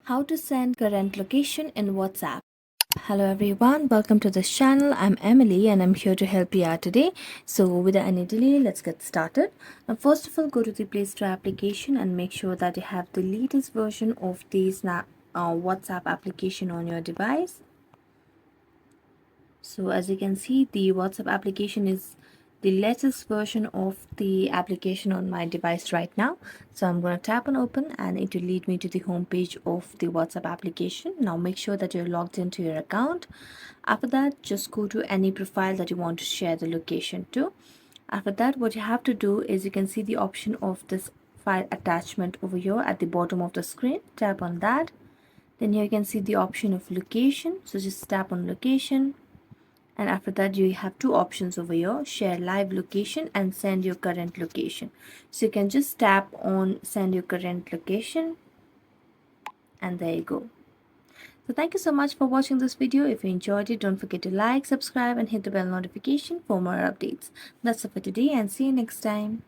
How to send current location in WhatsApp. Hello everyone, welcome to this channel. I'm Emily and I'm here to help you out today. So without any delay, let's get started. Now first of all, go to the Play Store application and make sure that you have the latest version of the WhatsApp application on your device. So as you can see, the WhatsApp application is the latest version of the application on my device right now. So I'm going to tap on open and it will lead me to the home page of the WhatsApp application. Now make sure that you're logged into your account. After that, just go to any profile that you want to share the location to. After that, what you have to do is you can see the option of this file attachment over here at the bottom of the screen. Tap on that. Then here you can see the option of location. So just tap on location. And after that, you have two options over here: share live location and send your current location. So you can just tap on send your current location, and there you go. So thank you so much for watching this video. If you enjoyed it, don't forget to like, subscribe and hit the bell notification for more updates. That's it for today and see you next time.